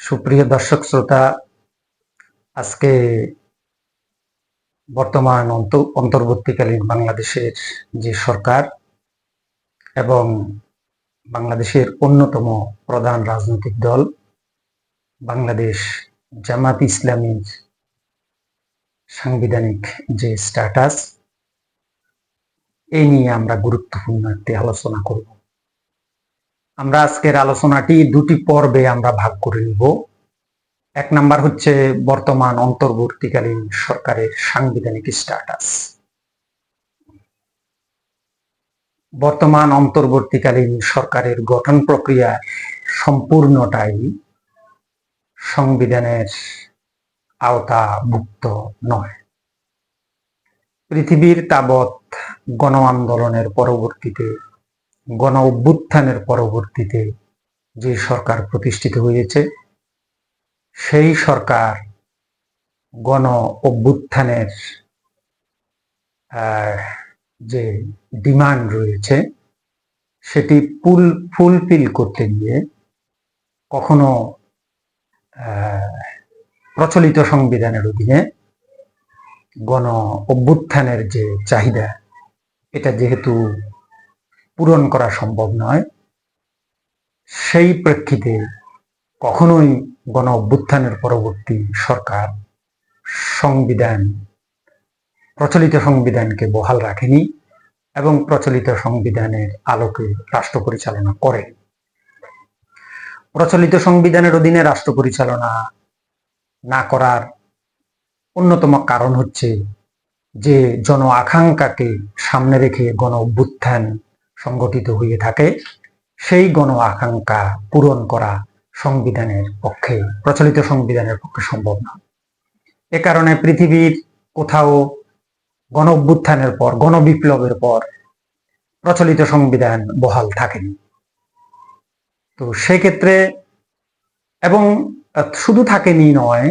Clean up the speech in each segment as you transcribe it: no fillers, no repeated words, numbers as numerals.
সুপ্রিয় দর্শক শ্রোতা, আজকে বর্তমান অন্তর্বর্তীকালীন বাংলাদেশের যে সরকার এবং বাংলাদেশের অন্যতম প্রধান রাজনৈতিক দল বাংলাদেশ জামাত ইসলামীর সাংবিধানিক যে স্ট্যাটাস, এই নিয়ে আমরা গুরুত্বপূর্ণ একটি আলোচনা করব। আমরা আজকের আলোচনাটি দুটি পর্বে আমরা ভাগ করে নিব। এক নাম্বার হচ্ছে বর্তমান অন্তর্বর্তীকালীন সরকারের সাংবিধানিক স্ট্যাটাস। বর্তমান অন্তর্বর্তীকালীন সরকারের গঠন প্রক্রিয়া সম্পূর্ণটাই সংবিধানের আওতাভুক্ত নয়। পৃথিবীর তাবৎ গণ আন্দোলনের পরবর্তীতে, গণ অভ্যুত্থানের পরবর্তীতে যে সরকার প্রতিষ্ঠিত হয়েছে, সেই সরকার গণ অভ্যুত্থানের যে ডিমান্ড রয়েছে সেটি ফুলফিল করতে গিয়ে কখনো প্রচলিত সংবিধানের অধীনে গণ অভ্যুত্থানের যে চাহিদা, এটা যেহেতু পূরণ করা সম্ভব নয়, সেই প্রেক্ষিতে কখনোই গণ অভ্যুত্থানের পরবর্তী সরকার প্রচলিত সংবিধানকে বহাল রাখেনি এবং প্রচলিত সংবিধানের আলোকে রাষ্ট্র পরিচালনা করে। প্রচলিত সংবিধানের অধীনে রাষ্ট্র পরিচালনা না করার অন্যতম কারণ হচ্ছে যে জন আকাঙ্ক্ষাকে সামনে রেখে গণ অভ্যুত্থান সংগঠিত হয়ে থাকে, সেই গণ আকাঙ্ক্ষা পূরণ করা প্রচলিত সংবিধানের পক্ষে সম্ভব নয়। এ কারণে পৃথিবীর কোথাও গণ অভ্যুত্থানের পর, গণবিপ্লবের পর প্রচলিত সংবিধান বহাল থাকেনি। তো সেক্ষেত্রে, এবং শুধু থাকেনি নয়,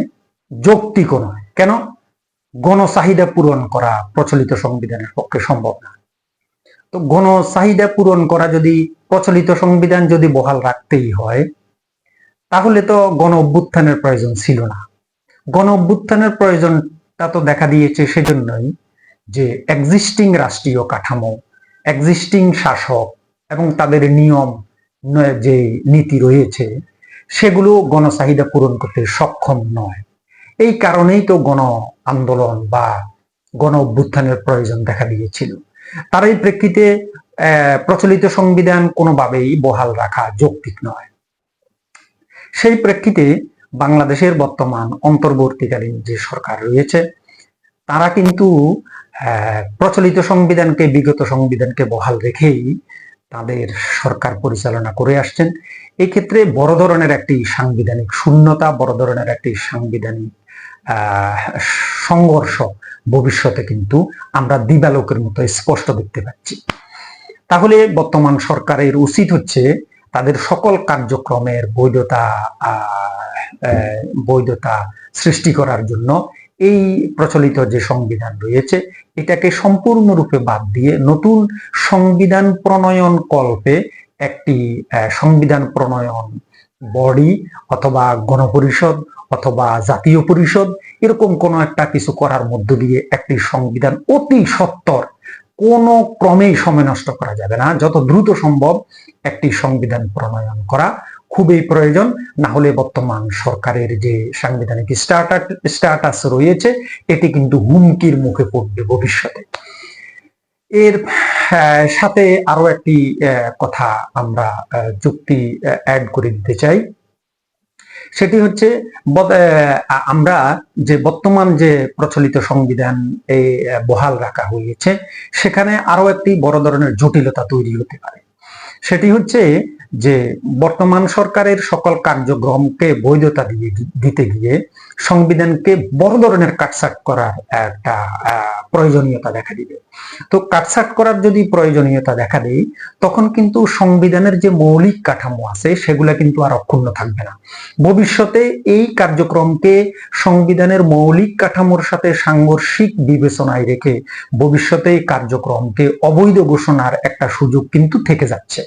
যৌক্তিকও নয়। কেন? গণ চাহিদা পূরণ করা প্রচলিত সংবিধানের পক্ষে সম্ভব না। তো গণ চাহিদা পূরণ করা যদি প্রচলিত সংবিধান যদি বহাল রাখতেই হয়, তাহলে তো গণ অভ্যুত্থানের প্রয়োজন ছিল না। গণ অভ্যুত্থানের প্রয়োজনটা তো দেখা দিয়েছে সেজন্যই যে এক্সিস্টিং রাষ্ট্রীয় কাঠামো, এক্সিস্টিং শাসক এবং তাদের নিয়ম, যে নীতি রয়েছে, সেগুলো গণচাহিদা পূরণ করতে সক্ষম নয়। এই কারণেই তো গণ আন্দোলন বা গণ অভ্যুত্থানের প্রয়োজন দেখা দিয়েছিল। তার এই প্রেক্ষিতে প্রচলিত সংবিধান কোনোভাবেই বহাল রাখা যৌক্তিক নয়। সেই প্রেক্ষিতে বাংলাদেশের বর্তমান অন্তর্বর্তীকালীন যে সরকার রয়েছে, তারা কিন্তু প্রচলিত সংবিধানকে, বিগত সংবিধানকে বহাল রেখেই তাদের সরকার পরিচালনা করে আসছেন। এই ক্ষেত্রে বড় ধরনের একটি সাংবিধানিক শূন্যতা, বড় ধরনের একটি সাংবিধানিক সংঘর্ষ ভবিষ্যতে কিন্তু আমরা দিবালোকের মতো স্পষ্ট দেখতে পাচ্ছি। তাহলে বর্তমান সরকারের উচিত হচ্ছে তাদের সকল কার্যক্রমের বৈধতা সৃষ্টি করার জন্য এই প্রচলিত যে সংবিধান রয়েছে, এটাকে সম্পূর্ণরূপে বাদ দিয়ে নতুন সংবিধান প্রণয়ন কল্পে একটি সংবিধান প্রণয়ন বডি অথবা গণপরিষদ অথবা জাতীয় পরিষদ, এরকম কোনো একটা কিছু করার মধ্য দিয়ে একটি সংবিধান অতি সত্বর, কোনো ক্রমেই সময় নষ্ট করা যাবে না, যত দ্রুত সম্ভব একটি সংবিধান প্রণয়ন করা খুবই প্রয়োজন। না হলে বর্তমান সরকারের যে সাংবিধানিক স্ট্যাটাস রয়েছে, এটি কিন্তু হুমকির মুখে পড়বে ভবিষ্যতে। এর সাথে আরো একটি কথা আমরা যুক্তি অ্যাড করে দিতে চাই। সেটি হচ্ছে, আমরা যে বর্তমান যে প্রচলিত সংবিধান বহাল রাখা হয়েছে, সেখানে আরো একটি বড় ধরনের জটিলতা তৈরি হতে পারে। সেটি হচ্ছে যে বর্তমান সরকারের সকল কার্যক্রমকে বৈধতা দিতে গিয়ে সংবিধানকে বড় ধরনের কাটছাট করার একটা প্রয়োজনীয়তা দেখা দিবে। তো কাটছাট করার যদি প্রয়োজনীয়তা দেখা দেয়, তখন কিন্তু সংবিধানের যে মৌলিক কাঠামো আছে সেগুলা কিন্তু আর অক্ষুণ্ণ থাকবে না। ভবিষ্যতে এই কার্যক্রমকে সংবিধানের মৌলিক কাঠামোর সাথে সাংঘর্ষিক বিবেচনায় রেখে ভবিষ্যতে এই কার্যক্রমকে অবৈধ ঘোষণার একটা সুযোগ কিন্তু থেকে যাচ্ছে।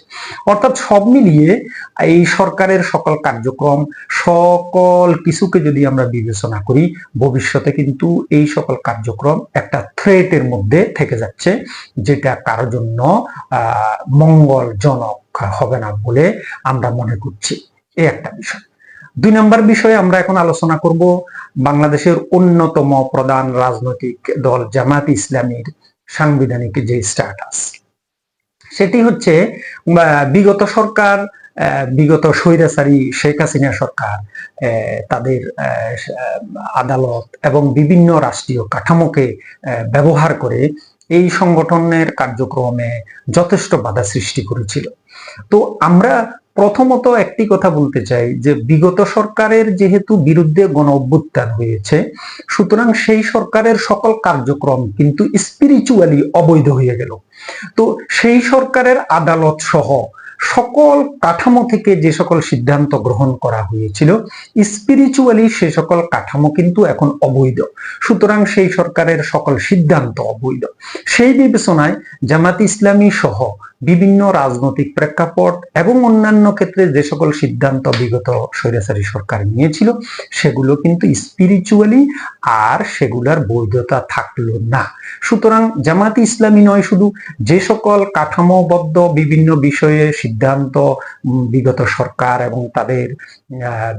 অর্থাৎ সব মিলিয়ে এই সরকারের সকল কার্যক্রম, সকল কিছুকে যদি আমরা বিবেচনা করি, ভবিষ্যতে কিন্তু এই সকল কার্যক্রম একটা থ্রেটের মধ্যে থেকে যাচ্ছে, যেটা কারোর জন্য মঙ্গলজনক হবে না বলে আমরা মনে করছি। এই একটা বিষয়। 2 নম্বর বিষয়ে আমরা এখন আলোচনা করব বাংলাদেশের অন্যতম প্রধান রাজনৈতিক দল জামাত ইসলামীর সাংবিধানিক যে স্ট্যাটাস, সেটি হচ্ছে বিগত সরকার, বিগত স্বৈরাচারী শেখ হাসিনা সরকার তাদের আদালত এবং বিভিন্ন রাষ্ট্রীয় কাঠামোকে ব্যবহার করে এই সংগঠনের কার্যক্রমে যথেষ্ট বাধা সৃষ্টি করেছিল। তো আমরা প্রথমত একটি কথা বলতে চাই যে বিগত সরকারের যেহেতু বিরুদ্ধে গণ অভ্যুত্থান হয়েছে, সুতরাং সেই সরকারের সকল কার্যক্রম কিন্তু স্পিরিচুয়ালি অবৈধ হয়ে গেল। তো সেই সরকারের আদালত সহ সকল কাঠামো থেকে যে সকল সিদ্ধান্ত গ্রহণ করা হয়েছিল, স্পিরিচুয়ালি সে সকল কাঠামো কিন্তু এখন অবৈধ। সুতরাং সেই সরকারের সকল সিদ্ধান্ত অবৈধ। সেই বিবেচনায় জামাত ইসলামী সহ বিভিন্ন রাজনৈতিক প্রেক্ষাপট এবং অন্যান্য ক্ষেত্রে যে সকল সিদ্ধান্ত বিগত স্বৈরাচারী সরকার নিয়েছিল, সেগুলো কিন্তু স্পিরিচুয়ালি আর সেগুলার বৈধতা থাকলো না। সুতরাং জামাত ইসলামী নয়, শুধু যে সকল কাঠামোবদ্ধ বিভিন্ন বিষয়ে সিদ্ধান্ত বিগত সরকার এবং তাদের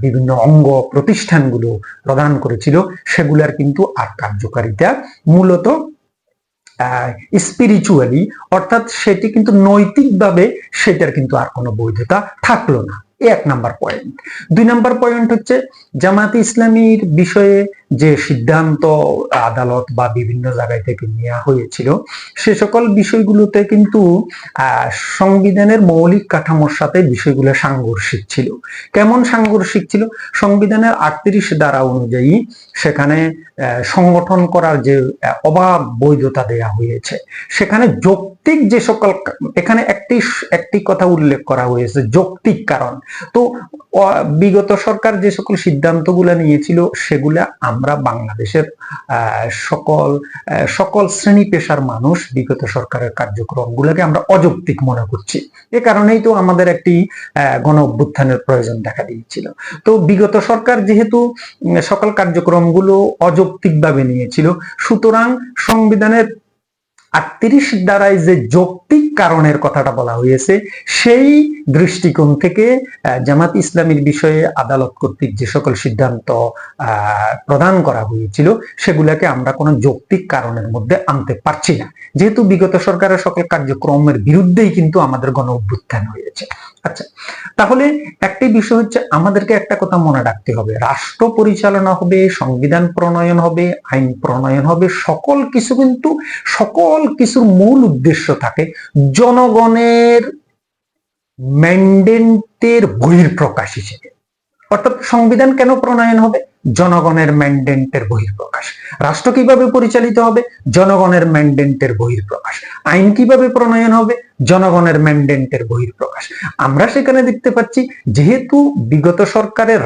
বিভিন্ন অঙ্গ প্রতিষ্ঠানগুলো প্রদান করেছিল, সেগুলার কিন্তু আর কার্যকারিতা মূলত স্পিরিচুয়ালি, অর্থাৎ সেটি কিন্তু নৈতিকভাবে সেটার কিন্তু আর কোনো বৈধতা থাকলো না। 1 নাম্বার পয়েন্ট। 2 নাম্বার পয়েন্ট হচ্ছে জামাত ইসলামীর বিষয়ে যে সিদ্ধান্ত আদালত বা বিভিন্ন জায়গায় থেকে নেওয়া হয়েছিল, সে সকল বিষয়গুলোতে কিন্তু সংবিধানের মৌলিক কাঠামোর সাথে বিষয়গুলো সাংঘর্ষিক ছিল। কেমন সাংঘর্ষিক ছিল? সংবিধানের 38 ধারা অনুযায়ী সেখানে সংগঠন করার যে অবাধ বৈধতা দেয়া হয়েছে, সেখানে যৌক্তিক যে সকল, এখানে একটি কথা উল্লেখ করা হয়েছে, যৌক্তিক কারণ। তো বিগত সরকার যে সকল সিদ্ধান্তগুলো নিয়েছিল, সেগুলা আমরা বাংলাদেশের সকল শ্রেণী পেশার মানুষ বিগত সরকারের কার্যক্রমগুলোকে আমরা অযৌক্তিক মনে করছি। এ কারণেই তো আমাদের একটি গণ অভ্যুত্থানের প্রয়োজন দেখা দিয়েছিল। তো বিগত সরকার যেহেতু সকল কার্যক্রমগুলো অযৌক্তিকভাবে নিয়েছিল, সুতরাং সংবিধানের 38 দ্বারাই যে যৌক্তিক কারণের কথাটা বলা হয়েছে, সেই দৃষ্টিকোণ থেকে জামাত ইসলামীর বিষয়ে আদালত কর্তৃক যে সকল সিদ্ধান্ত প্রদান করা হয়েছিল, সেগুলোকে আমরা কোনো যৌক্তিক কারণের মধ্যে আনতে পারছি না, যেহেতু বিগত সরকারের সকল কার্যক্রমের বিরুদ্ধেই কিন্তু আমাদের গণ অভ্যুত্থান হয়েছে। আচ্ছা, তাহলে একটি বিষয় হচ্ছে আমাদেরকে একটা কথা মনে রাখতে হবে, রাষ্ট্র পরিচালনা হবে, সংবিধান প্রণয়ন হবে, আইন প্রণয়ন হবে, সকল কিছু কিন্তু সকল কিছুর মূল উদ্দেশ্য থাকে জনগণের ম্যান্ডেটের বহিঃপ্রকাশ হিসেবে। অর্থাৎ সংবিধান কেন প্রণয়ন হবে? জনগণের ম্যান্ডেটের বহিঃপ্রকাশ। রাষ্ট্র কিভাবে পরিচালিত হবে? জনগণের ম্যান্ডেটের বহিঃপ্রকাশ। আইন কিভাবে প্রণয়ন হবে? জনগণের ম্যান্ডেটের বহিঃপ্রকাশ। আমরা সেখানে দেখতে পাচ্ছি, যেহেতু বিগত সরকারের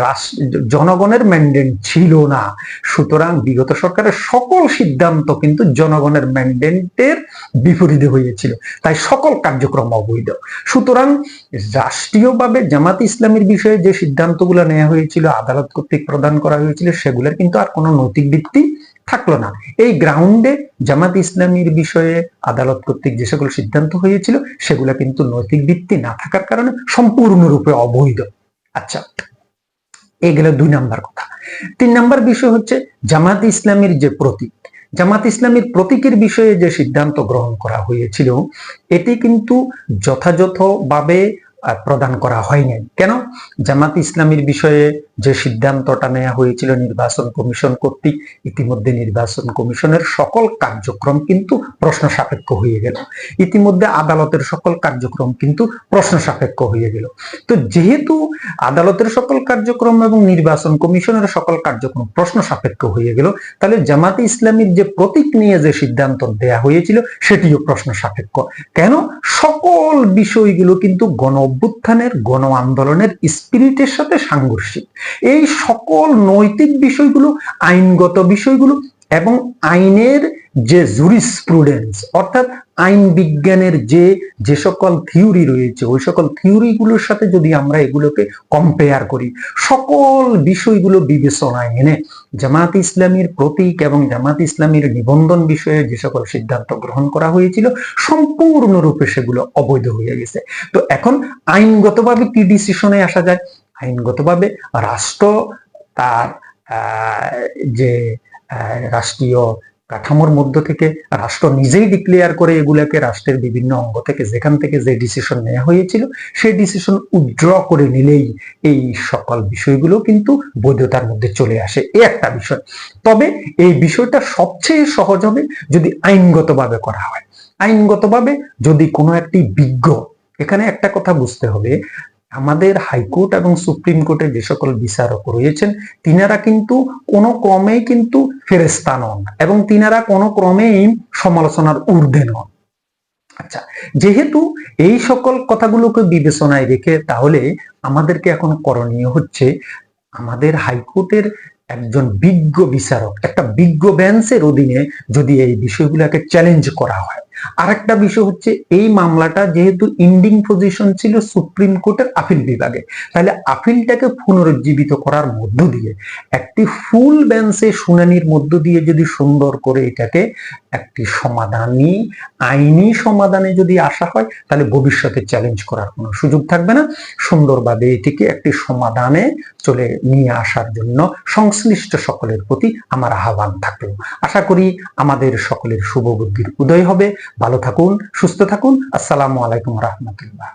জনগণের ম্যান্ডেট ছিল না, সুতরাং বিগত সরকারের সকল সিদ্ধান্ত কিন্তু জনগণের ম্যান্ডেটের বিপরীতে হয়েছিল, তাই সকল কার্যক্রম অবৈধ। সুতরাং রাষ্ট্রীয়ভাবে জামাত ইসলামীর বিষয়ে যে সিদ্ধান্তগুলো নেওয়া হয়েছিল, আদালত কর্তৃক প্রদান করা হয়েছিল, সেগুলোর কিন্তু আর কোনো নৈতিক ভিত্তি থাকলো না। এই গ্রাউন্ডে জামাত ইসলামীর বিষয়ে আদালত কর্তৃক যে সকল সিদ্ধান্ত হয়েছিল, সেগুলো কিন্তু নৈতিক ভিত্তি না থাকার কারণে সম্পূর্ণরূপে অবৈধ। আচ্ছা, এই গেল 2 নাম্বার কথা। 3 নাম্বার বিষয় হচ্ছে জামাত ইসলামীর যে প্রতীক, জামাত ইসলামীর প্রতীকের বিষয়ে যে সিদ্ধান্ত গ্রহণ করা হয়েছিল, এটি কিন্তু যথাযথভাবে প্রদান করা হয় নাই। কেন? জামাত ইসলামীর বিষয়ে যে সিদ্ধান্তটা নেওয়া হয়েছিল নির্বাচন কমিশন কর্তৃক, ইতিমধ্যে নির্বাচন কমিশনের সকল কার্যক্রম কিন্তু প্রশ্ন সাপেক্ষ হয়ে গেল, ইতিমধ্যে আদালতের সকল কার্যক্রম কিন্তু প্রশ্ন সাপেক্ষ হয়ে গেল। তো যেহেতু আদালতের সকল কার্যক্রম এবং নির্বাচন কমিশনের সকল কার্যক্রম প্রশ্ন সাপেক্ষ হয়ে গেল, তাহলে জামাত ইসলামীর যে প্রতীক নিয়ে যে সিদ্ধান্ত দেয়া হয়েছিল, সেটিও প্রশ্ন সাপেক্ষ। কেন? সকল বিষয়গুলো কিন্তু গণ অভ্যুত্থানের, গণ আন্দোলনের স্পিরিটের সাথে সাংঘর্ষিক। এই সকল নৈতিক বিষয়গুলো, আইনগত বিষয়গুলো এবং আইনের যে জুরিসপ্রুডেন্স অর্থাৎ আইন বিজ্ঞানের যে সকল থিওরি রয়েছে ওই সকল থিওরিগুলোর সাথে যদি আমরা এগুলোকে কম্পেয়ার করি, সকল বিষয়গুলো বিবেচনায় এনে জামাত ইসলামীর প্রতীক এবং জামাত ইসলামীর নিবন্ধন বিষয়ে যে সকল সিদ্ধান্ত গ্রহণ করা হয়েছিল সম্পূর্ণরূপে সেগুলো অবৈধ হয়ে গেছে। তো এখন আইনগতভাবে কি ডিসিশনে আসা যায়? আইনগতভাবে রাষ্ট্র তার যে রাষ্ট্রীয় কাঠামোর মধ্য থেকে রাষ্ট্র নিজেই ডিক্লেয়ার করে এগুলোকে রাষ্ট্রের বিভিন্ন অঙ্গ থেকে যেখান থেকে যে ডিসিশন নেওয়া হয়েছিল সেই ডিসিশন উইথড্র করে নিলেই এই সকল বিষয়গুলো কিন্তু বৈধতার মধ্যে চলে আসে। এই একটা বিষয়। তবে এই বিষয়টা সবচেয়ে সহজ হবে যদি আইনগতভাবে করা হয়। আইনগতভাবে যদি কোনো একটি বিজ্ঞ, এখানে একটা কথা বুঝতে হবে, আমাদের হাইকোর্ট এবং সুপ্রিম কোর্টে যে সকল বিচারক রয়েছেন তিনারা কিন্তু কোনো ক্রমেই কিন্তু ফেরেশতা নন এবং তিনারা কোনো ক্রমেই সমালোচনার ঊর্ধ্বে নন। আচ্ছা, যেহেতু এই সকল কথাগুলোকে বিবেচনায় রেখে তাহলে আমাদেরকে এখন করণীয় হচ্ছে আমাদের হাইকোর্টের একজন বিজ্ঞ বিচারক, একটা বিজ্ঞ বেঞ্চের অধীনে যদি এই বিষয়গুলোকে চ্যালেঞ্জ করা হয়। আরেকটা বিষয় হচ্ছে এই মামলাটা যেহেতু ইন্ডিং পজিশন ছিল সুপ্রিম কোর্টের আপিল বিভাগে, তাহলে আপিলটাকে পুনরুজ্জীবিত করার মধ্য দিয়ে একটি ফুল বেঞ্চে শুনানির মধ্য দিয়ে যদি সুন্দর করে এটাকে একটি সমাধানী আইনি সমাধানে যদি আসা হয় তাহলে ভবিষ্যতে চ্যালেঞ্জ করার কোনো সুযোগ থাকবে না। সুন্দরভাবে এটিকে একটি সমাধানে চলে নিয়ে আসার জন্য সংশ্লিষ্ট সকলের প্রতি আমার আহ্বান থাকলো। আশা করি আমাদের সকলের শুভ বুদ্ধির উদয় হবে। ভালো থাকুন, সুস্থ থাকুন। আসসালামু আলাইকুম রহমতুল্লাহ।